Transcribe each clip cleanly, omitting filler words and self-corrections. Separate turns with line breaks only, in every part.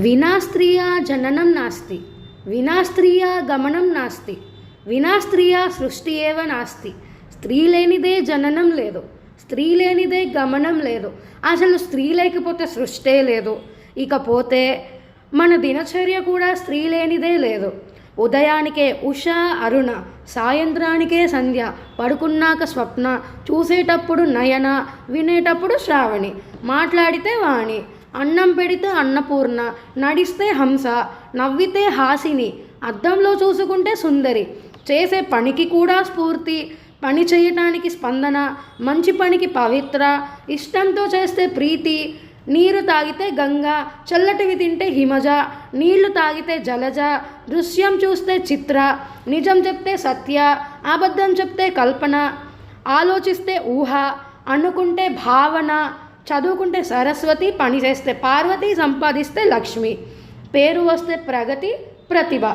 వినా స్త్రియా జననం నాస్తి, వినా స్త్రియా గమనం నాస్తి, వినా స్త్రియా సృష్టి ఏవ నాస్తి. స్త్రీ లేనిదే జననం లేదు, స్త్రీ లేనిదే గమనం లేదు. అసలు స్త్రీ లేకపోతే సృష్టే లేదు. ఇకపోతే మన దినచర్య కూడా స్త్రీ లేనిదే లేదు. ఉదయానికే ఉష అరుణ, సాయంత్రానికే సంధ్య, పడుకున్నాక స్వప్న, చూసేటప్పుడు నయన, వినేటప్పుడు శ్రావణి, మాట్లాడితే వాణి, అన్నం పెడితే అన్నపూర్ణ, నడిస్తే హంస, నవ్వితే హాసిని, అద్దంలో చూసుకుంటే సుందరి, చేసే పనికి కూడా స్ఫూర్తి, పని చేయటానికి స్పందన, మంచి పనికి పవిత్ర, ఇష్టంతో చేస్తే ప్రీతి, నీరు తాగితే గంగ, చల్లటివి తింటే హిమజ, నీళ్లు తాగితే జలజ, దృశ్యం చూస్తే చిత్ర, నిజం చెప్తే సత్య, అబద్ధం చెప్తే కల్పన, ఆలోచిస్తే ఊహ, అనుకుంటే భావన, చదువుకుంటే సరస్వతి, పని చేస్తే పార్వతి, సంపాదిస్తే లక్ష్మి, పేరు వస్తే ప్రగతి, ప్రతిభ,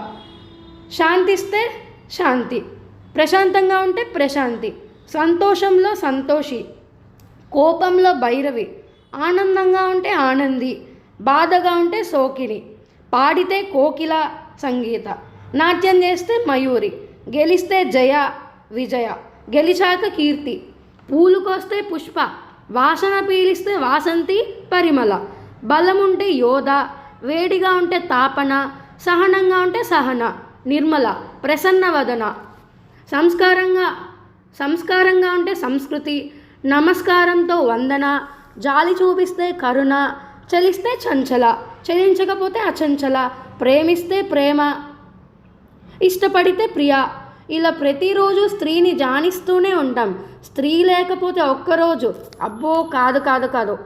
శాంతిస్తే శాంతి, ప్రశాంతంగా ఉంటే ప్రశాంతి, సంతోషంలో సంతోషి, కోపంలో భైరవి, ఆనందంగా ఉంటే ఆనంది, బాధగా ఉంటే సోకిని, పాడితే కోకిల సంగీత, నాట్యం చేస్తే మయూరి, గెలిస్తే జయ విజయ, గెలిచాక కీర్తి, పూలు కోస్తే పుష్ప, వాసన పీలిస్తే వాసంతి పరిమళ, బలముంటే యోధ, వేడిగా ఉంటే తాపన, సహనంగా ఉంటే సహన నిర్మల, ప్రసన్నవదన, సంస్కారంగా ఉంటే సంస్కృతి, నమస్కారంతో వందన, జాలి చూపిస్తే కరుణ, చలిస్తే చంచల, చలించకపోతే అచంచల, ప్రేమిస్తే ప్రేమ, ఇష్టపడితే ప్రియ. ఇలా ప్రతిరోజు స్త్రీని జానిస్తూనే ఉంటాం. స్త్రీ లేకపోతే ఒక్కరోజు అబ్బో కాదు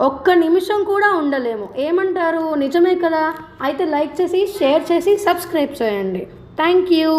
ఒక్క నిమిషం కూడా ఉండలేము. ఏమంటారు? నిజమే కదా. అయితే లైక్ చేసి, షేర్ చేసి, సబ్స్క్రైబ్ చేయండి. Thank you.